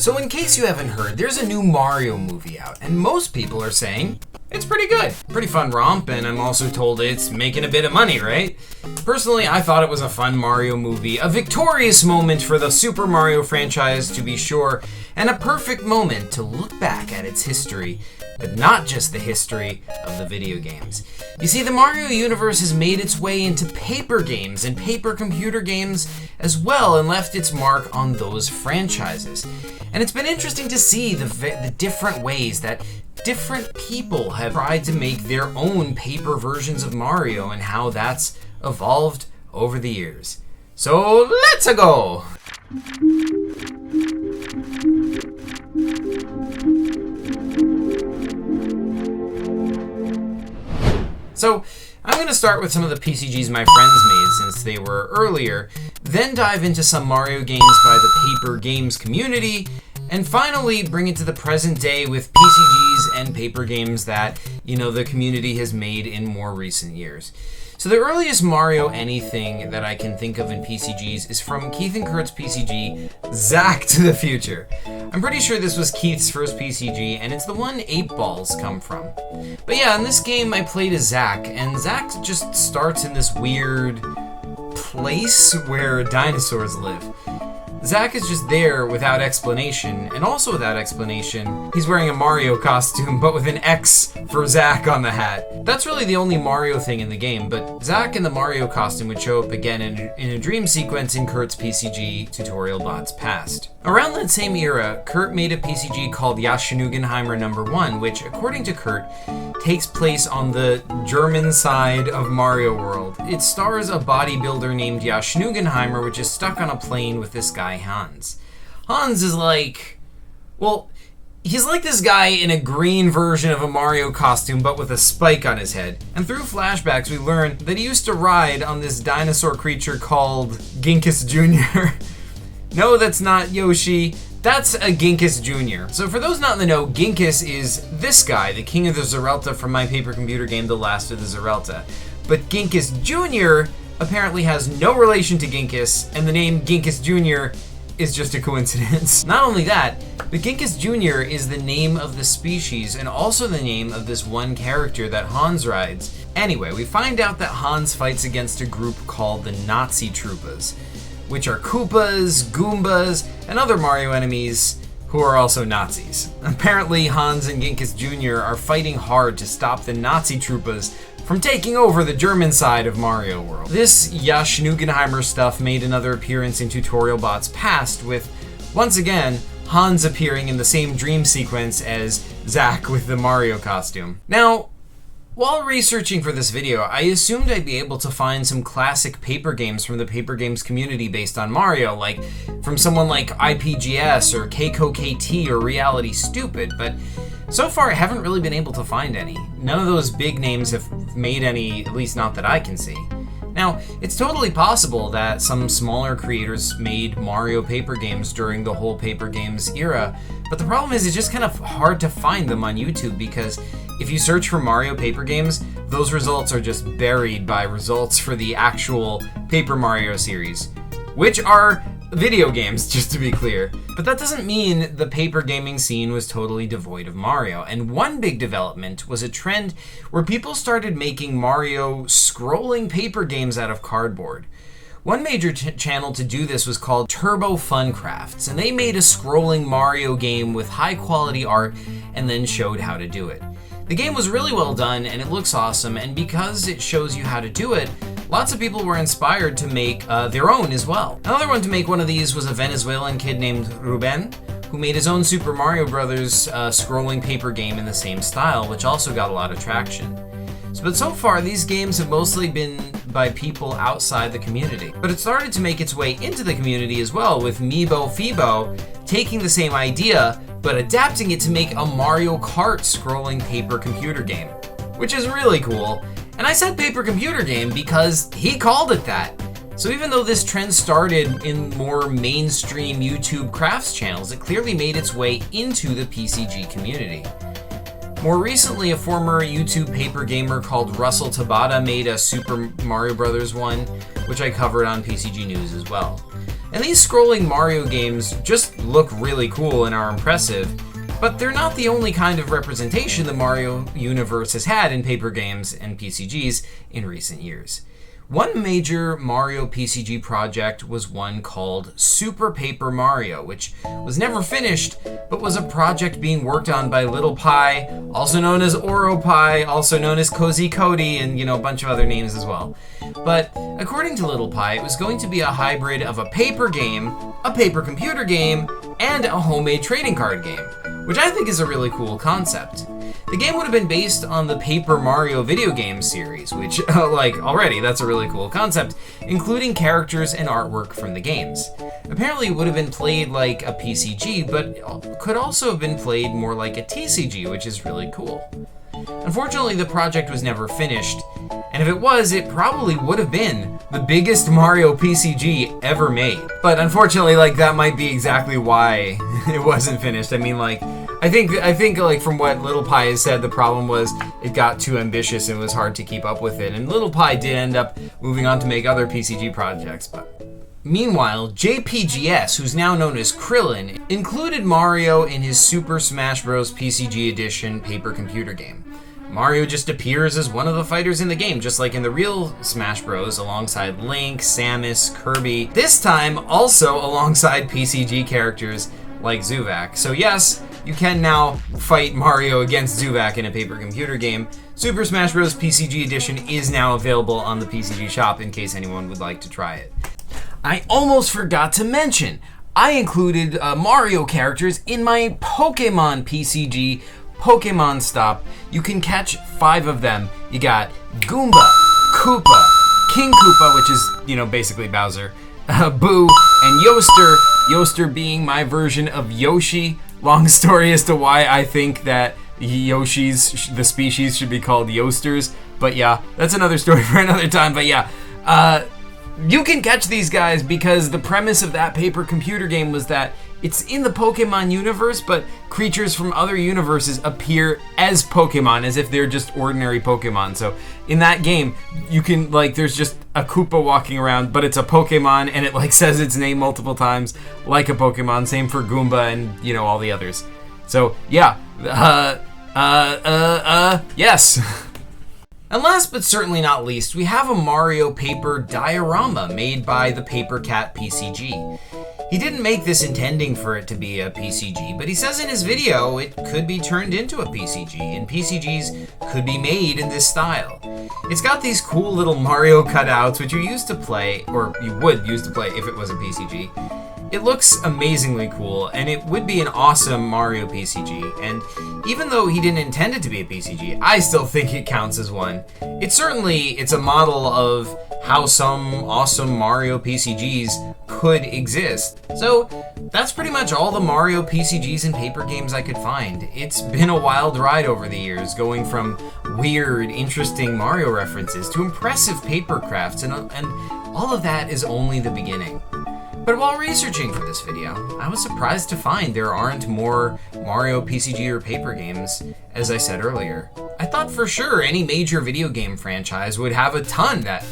So in case you haven't heard, there's a new Mario movie out, and most people are saying it's pretty good. Pretty fun romp, and I'm also told it's making a bit of money, right? Personally, I thought it was a fun Mario movie, a victorious moment for the Super Mario franchise to be sure, and a perfect moment to look back at its history, but not just the history of the video games. You see, the Mario universe has made its way into paper games and paper computer games as well, and left its mark on those franchises. And it's been interesting to see the different ways that different people have tried to make their own paper versions of Mario and how that's evolved over the years. So let's go! So I'm going to start with some of the PCGs my friends made since they were earlier, then dive into some Mario games by the paper games community, and finally bring it to the present day with PCGs and paper games that, the community has made in more recent years. So the earliest Mario anything that I can think of in PCGs is from Keith and Kurt's PCG, Zack to the Future. I'm pretty sure this was Keith's first PCG, and it's the one 8 balls come from. But yeah, in this game I played as Zack, and Zack just starts in this weird place where dinosaurs live. Zack is just there without explanation, and also without explanation, he's wearing a Mario costume, but with an X for Zack on the hat. That's really the only Mario thing in the game, but Zack in the Mario costume would show up again in a dream sequence in Kurt's PCG tutorial bots past. Around that same era, Kurt made a PCG called Yashnugenheimer No. 1, which, according to Kurt, takes place on the German side of Mario World. It stars a bodybuilder named Yashnugenheimer, which is stuck on a plane with this guy, Hans. Hans is he's like this guy in a green version of a Mario costume, but with a spike on his head. And through flashbacks, we learn that he used to ride on this dinosaur creature called Ginkus Jr. No, that's not Yoshi. That's a Ginkus Jr. So for those not in the know, Ginkus is this guy, the king of the Zerelta from my paper computer game, The Last of the Zerelta. But Ginkus Jr. apparently has no relation to Ginkus, and the name Ginkus Jr. is just a coincidence. Not only that, but Ginkus Jr. is the name of the species and also the name of this one character that Hans rides. Anyway, we find out that Hans fights against a group called the Nazi Troopas, which are Koopas, Goombas, and other Mario enemies who are also Nazis. Apparently, Hans and Ginkus Jr. are fighting hard to stop the Nazi Troopas from taking over the German side of Mario World. This Yashnugenheimer stuff made another appearance in tutorial bots past, with, once again, Hans appearing in the same dream sequence as Zack with the Mario costume. Now, while researching for this video, I assumed I'd be able to find some classic paper games from the paper games community based on Mario, like from someone like IPGS or KKT or Reality Stupid, but so far I haven't really been able to find any. None of those big names have made any, at least not that I can see. Now, it's totally possible that some smaller creators made Mario paper games during the whole paper games era, but the problem is it's just kind of hard to find them on YouTube, because if you search for Mario paper games, those results are just buried by results for the actual Paper Mario series, which are video games, just to be clear. But that doesn't mean the paper gaming scene was totally devoid of Mario, and one big development was a trend where people started making Mario scrolling paper games out of cardboard. One major channel to do this was called Turbo Fun Crafts, and they made a scrolling Mario game with high quality art and then showed how to do it. The game was really well done and it looks awesome, and because it shows you how to do it, lots of people were inspired to make their own as well. Another one to make one of these was a Venezuelan kid named Ruben, who made his own Super Mario Bros. Scrolling paper game in the same style, which also got a lot of traction. But so far, these games have mostly been by people outside the community. But it started to make its way into the community as well, with Meebo Feebo taking the same idea, but adapting it to make a Mario Kart scrolling paper computer game, which is really cool. And I said paper computer game because he called it that. So even though this trend started in more mainstream YouTube crafts channels, it clearly made its way into the PCG community. More recently, a former YouTube paper gamer called Russell Tabata made a Super Mario Bros. One, which I covered on PCG News as well. And these scrolling Mario games just look really cool and are impressive, but they're not the only kind of representation the Mario universe has had in paper games and PCGs in recent years. One major Mario PCG project was one called Super Paper Mario, which was never finished, but was a project being worked on by Little Pie, also known as Oro Pie, also known as Cozy Cody, and a bunch of other names as well. But according to Little Pie, it was going to be a hybrid of a paper game, a paper computer game, and a homemade trading card game, which I think is a really cool concept. The game would have been based on the Paper Mario video game series, which, already, that's a really cool concept, including characters and artwork from the games. Apparently, it would have been played like a PCG, but could also have been played more like a TCG, which is really cool. Unfortunately, the project was never finished, and if it was, it probably would have been the biggest Mario PCG ever made. But unfortunately, that might be exactly why it wasn't finished. I mean, I think from what Little Pie has said, the problem was it got too ambitious and it was hard to keep up with it. And Little Pie did end up moving on to make other PCG projects, but... Meanwhile, JPGS, who's now known as Krillin, included Mario in his Super Smash Bros. PCG Edition paper computer game. Mario just appears as one of the fighters in the game, just like in the real Smash Bros. Alongside Link, Samus, Kirby, this time also alongside PCG characters like Zuvak. So yes, you can now fight Mario against Zuvak in a paper computer game. Super Smash Bros. PCG Edition is now available on the PCG shop in case anyone would like to try it. I almost forgot to mention, I included Mario characters in my Pokemon PCG Pokemon Stop. You can catch 5 of them. You got Goomba, Koopa, King Koopa, which is, basically Bowser, Boo, and Yoster. Yoster being my version of Yoshi. Long story as to why I think that Yoshis, the species, should be called Yosters. But yeah, that's another story for another time. But yeah, you can catch these guys because the premise of that paper computer game was that it's in the Pokemon universe, but creatures from other universes appear as Pokemon, as if they're just ordinary Pokemon. So in that game, you can, there's just a Koopa walking around, but it's a Pokemon, and it, says its name multiple times, like a Pokemon. Same for Goomba and, all the others. So, yeah. Yes. And last but certainly not least, we have a Mario paper diorama made by the Cat PCG. He didn't make this intending for it to be a PCG, but he says in his video it could be turned into a PCG, and PCGs could be made in this style. It's got these cool little Mario cutouts, which you used to play, or you would use to play if it was a PCG. It looks amazingly cool, and it would be an awesome Mario PCG, and even though he didn't intend it to be a PCG, I still think it counts as one. It's a model of how some awesome Mario PCGs could exist. So that's pretty much all the Mario PCGs and paper games I could find. It's been a wild ride over the years, going from weird, interesting Mario references to impressive paper crafts, and all of that is only the beginning. But while researching for this video, I was surprised to find there aren't more Mario PCG or paper games, as I said earlier. I thought for sure any major video game franchise would have a ton that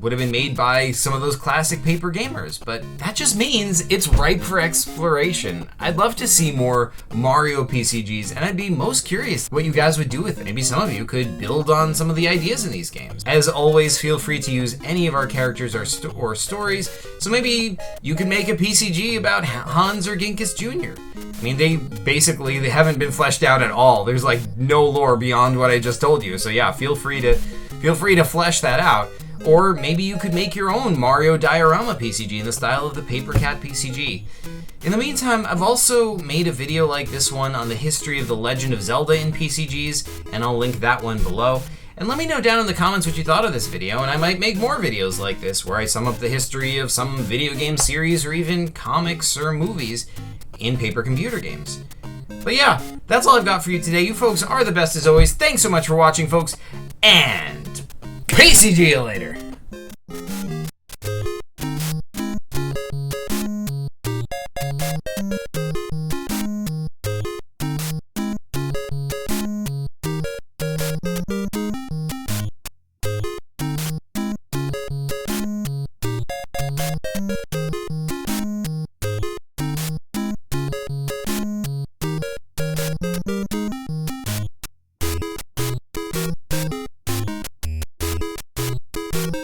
would have been made by some of those classic paper gamers, but that just means it's ripe for exploration. I'd love to see more Mario PCGs, and I'd be most curious what you guys would do with it. Maybe some of you could build on some of the ideas in these games. As always, feel free to use any of our characters or stories, so maybe you can make a PCG about Hans or Ginkus Jr. I mean, they haven't been fleshed out at all. There's no lore beyond what I just told you, so yeah, feel free to flesh that out. Or maybe you could make your own Mario diorama PCG in the style of the Cat PCG. In the meantime, I've also made a video like this one on the history of The Legend of Zelda in PCGs, and I'll link that one below. And let me know down in the comments what you thought of this video, and I might make more videos like this where I sum up the history of some video game series or even comics or movies in paper computer games. But yeah, that's all I've got for you today. You folks are the best as always. Thanks so much for watching, folks, and PCG you later. Bye.